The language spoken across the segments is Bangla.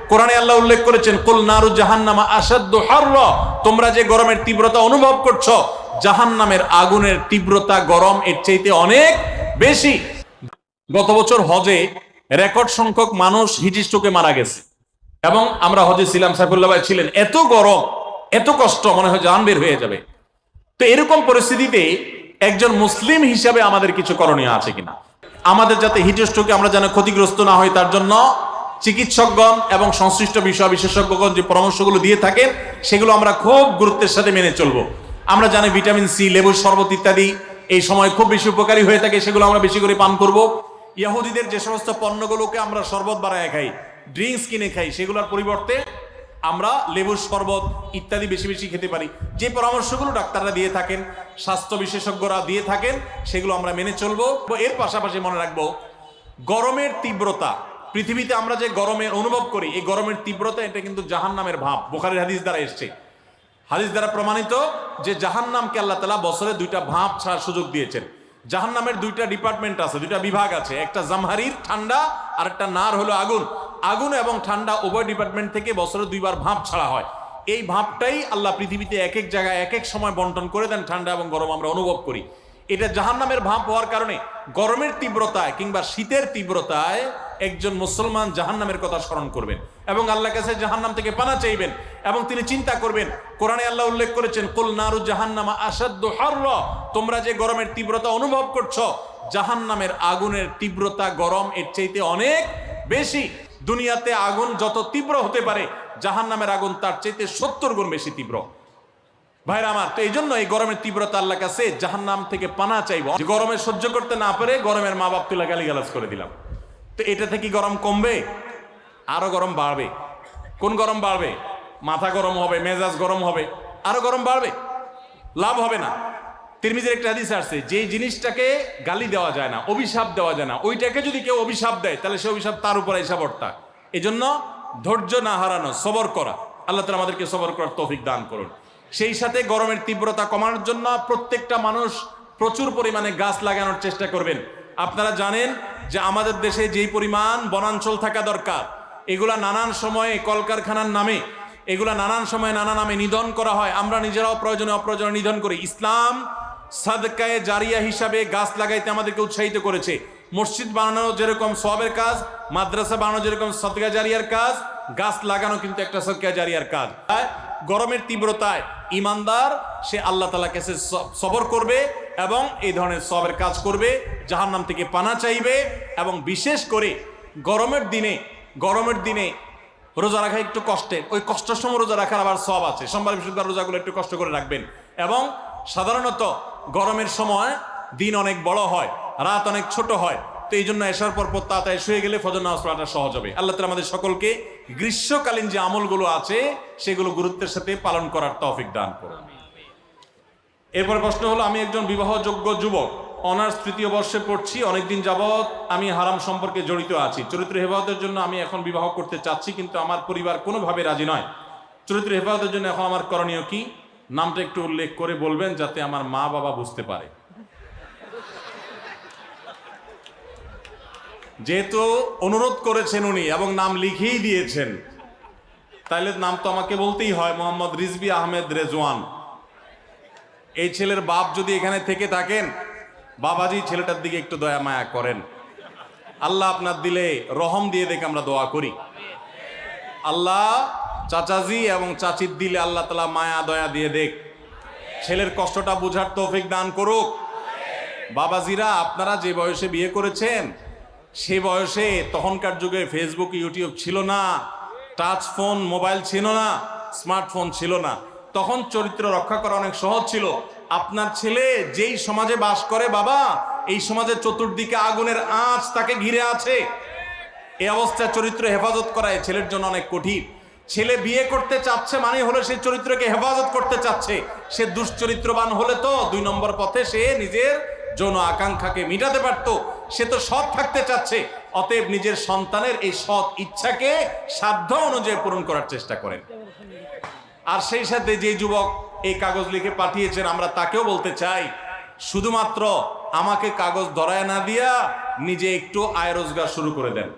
কোরআনে আল্লাহ উল্লেখ করেছেন, কুল নারু জাহান্নামা আশাদ্দু হাররা, তোমরা যে গরমের তীব্রতা অনুভব করছো, জাহান্নামের আগুনের তীব্রতা গরম এর চাইতে অনেক বেশি। গত বছর হজে রেকর্ড সংখ্যক মানুষ হিট স্ট্রোকে মারা গেছে, এবং আমরা হজে ছিলাম, সাইফুল্লাহ ভাই ছিলেন। এত গরম, এত কষ্ট, মনে হয় জান বের হয়ে যাবে। তো এরকম পরিস্থিতিতে একজন মুসলিম হিসাবে আমাদের কিছু করণীয় আছে কিনা, আমাদের যাতে হিট স্ট্রোকে আমরা যেন ক্ষতিগ্রস্ত না হই তার জন্য চিকিৎসকগণ এবং সংশ্লিষ্ট বিষয় বিশেষজ্ঞগণ যে পরামর্শগুলো দিয়ে থাকেন সেগুলো আমরা খুব গুরুত্বের সাথে মেনে চলবো। আমরা জানি ভিটামিন সি, লেবুর শরবত ইত্যাদি এই সময় খুব বেশি উপকারী হয়ে থাকে, সেগুলো আমরা বেশি করে পান করব। ইহুদিদের যে সমস্ত পণ্যগুলোকে আমরা শরবত বানায় খাই, ড্রিঙ্কস কিনে খাই, সেগুলোর পরিবর্তে আমরা লেবুর শরবত ইত্যাদি বেশি বেশি খেতে পারি। যে পরামর্শগুলো ডাক্তাররা দিয়ে থাকেন, স্বাস্থ্য বিশেষজ্ঞরা দিয়ে থাকেন, সেগুলো আমরা মেনে চলবো। এর পাশাপাশি মনে রাখবো, গরমের তীব্রতা, পৃথিবীতে আমরা যে গরমের অনুভব করি, এই গরমের তীব্রতা এটা কিন্তু জাহান্নামের ভাব। বুখারীর হাদিস দ্বারা এসছে, হাদিস দ্বারা প্রমাণিত যে জাহান্নামকে আল্লাহ তাআলা বছরে দুইটা ভাব ছাড়ার সুযোগ দিয়েছেন। জাহান্নামের দুইটা ডিপার্টমেন্ট আছে, দুইটা বিভাগ আছে, একটা জামহারির ঠান্ডা আর একটা নার হলো আগুন। আগুন এবং ঠান্ডা উভয় ডিপার্টমেন্ট থেকে বছরে দুইবার ভাব ছাড়া হয়। এই ভাবটাই আল্লাহ পৃথিবীতে এক এক জায়গায় এক এক সময় বন্টন করে দেন, ঠান্ডা এবং গরম আমরা অনুভব করি। এটা জাহান্নামের ভাব হওয়ার কারণে গরমের তীব্রতায় কিংবা শীতের তীব্রতায় একজন মুসলমান জাহান্নামের কথা স্মরণ করবেন এবং আল্লাহর কাছে জাহান্নাম থেকে পানা চাইবেন, এবং তিনি চিন্তা করবেন, কোরআনে আল্লাহ উল্লেখ করেছেন, কুল নারু জাহান্নামা আশাদ্দু হাররা, তোমরা যে গরমের তীব্রতা অনুভব করছো, জাহান্নামের আগুনের তীব্রতা গরম এর চাইতে অনেক বেশি। দুনিয়াতে আগুন যত তীব্র হতে পারে, জাহান্নামের আগুন তার চাইতে 70 গুণ বেশি তীব্র। ভাইরা আমার, তো এই জন্য এই গরমের তীব্রতা আল্লাহর কাছে জাহান্নাম থেকে পানা চাইব। যে গরমে সহ্য করতে না পারে গরমের মা বাপ তুলে গালিগালাজ করে দিলাম, তো এটা থেকে গরম কমবে? আরো গরম বাড়বে। কোন গরম বাড়বে? মাথা গরম হবে, মেজাজ গরম হবে, আরো গরম বাড়বে, লাভ হবে না। তিরমিজির একটা হাদিস আছে, যে জিনিসটাকে গালি দেওয়া যায় না, অভিশাপ দেওয়া যায় না, ওইটাকে যদি কেউ অভিশাপ দেয় তাহলে সে অভিশাপ তার উপর এসে বর্তা। এই জন্য ধৈর্য না হারানো, সবর করা। আল্লাহ তাআলা আমাদেরকে সবর করার তৌফিক দান করুন। সেই সাথে গরমের তীব্রতা কমানোর জন্য প্রত্যেকটা মানুষ প্রচুর পরিমাণে গাছ লাগানোর চেষ্টা করবেন। আপনারা জানেন যে আমাদের দেশে যেই পরিমাণ বনাঞ্চল থাকা দরকার, এগুলা নানান সময়ে কলকারখানার নামে, এগুলা নানান সময়ে নানা নামে নিধন করা হয়। আমরা নিজেরাও প্রয়োজনে অপ্রয়োজনে নিধন করি। ইসলাম সাদকায়ে জারিয়া হিসাবে গাছ লাগাইতে আমাদেরকে উৎসাহিত করেছে। মসজিদ বানানো যেরকম সওয়াবের কাজ, মাদ্রাসা বানানো যেরকম সদকা জারিয়ার কাজ, গাছ লাগানো কিন্তু একটা সদকা জারিয়ার কাজ। গরমের তীব্রতায় ইমানদার সে আল্লাহ তাআলার কাছে সবর করবে এবং এই ধরনের সওয়াবের কাজ করবে, জাহান্নাম থেকে পানা চাইবে। এবং বিশেষ করে গরমের দিনে রোজা রাখা একটু কষ্টের, ওই কষ্টের সময় রোজা রাখার আবার সওয়াব আছে। সোমবার বৃহস্পতিবার রোজাগুলো একটু কষ্ট করে রাখবেন। এবং সাধারণত গরমের সময় দিন অনেক বড় হয়, রাত অনেক ছোট হয়, তো এই জন্য এসার পর তাড়াতাড়ি শুয়ে গেলে ফজর নামাজ পড়াটা সহজ হবে। আল্লাহ তাআলা আমাদের সকলকে গ্রীষ্মকালীন যে আমলগুলো আছে সেগুলো গুরুত্বের সাথে পালন করার তৌফিক দান করুন। এরপর প্রশ্ন হলো, আমি একজন বিবাহযোগ্য যুবক, অনার্স 3য় বর্ষে পড়ছি। অনেকদিন যাবৎ আমি হারাম সম্পর্কে জড়িত আছি। চরিত্র হেফাজতের জন্য আমি এখন বিবাহ করতে চাচ্ছি, কিন্তু আমার পরিবার কোনোভাবে রাজি নয়। চরিত্র হেফাজতের জন্য এখন আমার করণীয় কি? নামটা একটু উল্লেখ করে বলবেন যাতে আমার মা বাবা বুঝতে পারে। যেহেতু অনুরোধ করেছেন উনি এবং নাম লিখেই দিয়েছেন, তাইলে নাম তো আমাকে বলতেই হয়, মোহাম্মদ রিজভী আহমেদ রেজওয়ান। এই ছেলের বাপ যদি এখানে থেকে থাকেন, বাবাজি ছেলেটার দিকে একটু দয়া মায়া করেন। আল্লাহ আপনার দিলে রহম দিয়ে দেখে আমরা দোয়া করি। আল্লাহ চাচাজি এবং চাচির দিলে আল্লাহ তাআলা মায়া দয়া দিয়ে দেখ, ছেলের কষ্টটা বুঝার তৌফিক দান করুক। বাবাজিরা, আপনারা যে বয়সে বিয়ে করেছেন সে বয়সে তখনকার যুগে ফেসবুক ইউটিউব ছিল না, টাচ ফোন মোবাইল ছিল না, স্মার্টফোন ছিল না। তখন চরিত্র রক্ষা করা অনেক সহজ ছিল। আপনার ছেলে যেই সমাজে বাস করে বাবা, এই সমাজের চতুর্দিকে আগুনের আঁচ তাকে ঘিরে আছে। এই অবস্থায় চরিত্র হেফাজত করা এই ছেলের জন্য অনেক কঠিন। ছেলে বিয়ে করতে চাচ্ছে মানে হলো সে চরিত্রকে হেফাজত করতে চাচ্ছে। সে দুশ্চরিত্রবান হলে তো 2 নম্বর পথে সে নিজের যৌন আকাঙ্ক্ষাকে মিটাতে পারতো। সে তো সৎ থাকতে চাচ্ছে, অতএব নিজের সন্তানের এই সৎ ইচ্ছাকে সাধ্য অনুযায়ী পূরণ করার চেষ্টা করেন। আর সেই সাথে যে যুবক এই কাগজ লিখে পাঠিয়েছেন, আমরা তাকেও বলতে চাই, শুধুমাত্র আমাকে কাগজ ধরায় না দিয়া নিজে একটু আয় রোজগার শুরু করে দেন।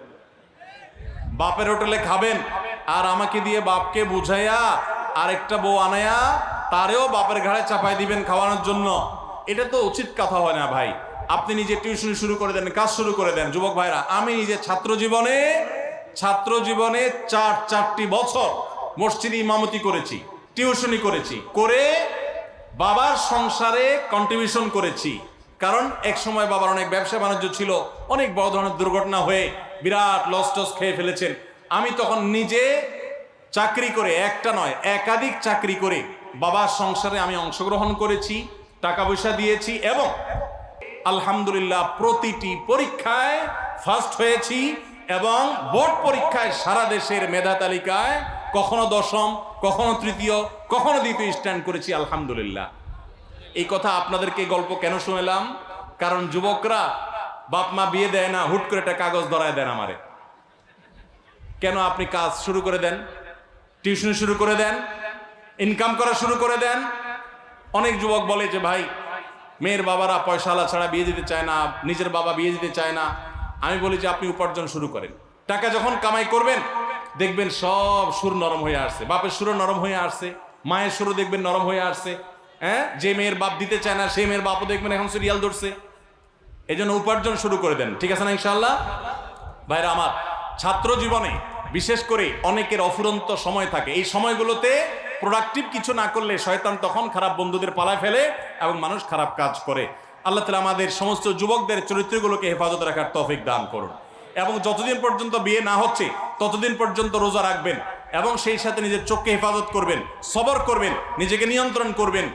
বাপের হোটেলে খাবেন, আর আমাকে দিয়ে বাপকে বুঝাইয়া আরেকটা বউ আনায়া তারেও বাপের ঘাড়ে চাপাই দিবেন খাওয়ানোর জন্য, এটা তো উচিত কথা হয় না ভাই। আপনি নিজে টিউশন শুরু করে দেন, কাজ শুরু করে দেন। যুবক ভাইরা, আমি নিজে ছাত্র জীবনে চারটি বছর মসজিদে ইমামতি করেছি, টিউশনি করেছি, করে বাবার সংসারে কন্ট্রিবিউশন করেছি। কারণ এক সময় বাবার অনেক ব্যবসা বাণিজ্য ছিল, অনেক বড় ধরনের দুর্ঘটনা হয়ে বিরাট লস টস খেয়ে ফেলেছেন। আমি তখন নিজে চাকরি করে, একটা নয় একাধিক চাকরি করে বাবার সংসারে আমি অংশগ্রহণ করেছি, টাকা পয়সা দিয়েছি এবং আলহামদুলিল্লাহ প্রতিটি পরীক্ষায় ফার্স্ট হয়েছি এবং বোর্ড পরীক্ষায় সারা দেশের মেধা তালিকায় কখনো দশম, কখনো তৃতীয়, কখনো দ্বিতীয় স্ট্যান্ড করেছি আলহামদুলিল্লাহ। এই কথা আপনাদেরকে গল্প কেন শুনলাম? কারণ যুবকরা বাপ মা বিয়ে দেয় না, হুট করে একটা কাগজ ধরায় দেন আমারে, কেন আপনি কাজ শুরু করে দেন, টিউশন শুরু করে দেন, ইনকাম করা শুরু করে দেন। অনেক যুবক বলে যে ভাই মেয়ের বাবারা পয়সাওয়ালা ছাড়া বিয়ে দিতে চায় না, নিজের বাবা বিয়ে দিতে চায় না। আমি বলি যে আপনি উপার্জন শুরু করেন, টাকা যখন কামাই করবেন দেখবেন সব সুর নরম হয়ে আসছে, বাপের সুরও নরম হয়ে আসছে, মায়ের সুরও দেখবেন নরম হয়ে আসছে। হ্যাঁ, যে মেয়ের বাপ দিতে চায় না সেই মেয়ের বাপও দেখবেন এখন সিরিয়াল ধরছে। এই জন্য উপার্জন শুরু করে দেন, ঠিক আছে না ইনশাআল্লাহ? ভাইরা আমার, ছাত্র জীবনে বিশেষ করে অনেকের অফুরন্ত সময় থাকে, এই সময়গুলোতে প্রোডাক্টিভ কিছু না করলে শয়তান তখন খারাপ বন্ধুদের পালায় ফেলে এবং মানুষ খারাপ কাজ করে। আল্লাহ তাআলা আমাদের সমস্ত যুবকদের চরিত্রগুলোকে হেফাজত রাখার তৌফিক দান করুন। এবং যতদিন পর্যন্ত বিয়ে না হচ্ছে ততদিন পর্যন্ত রোজা রাখবেন এবং সেই সাথে নিজের চোখকে হেফাজত করবেন, সবর করবেন, নিজেকে নিয়ন্ত্রণ করবেন।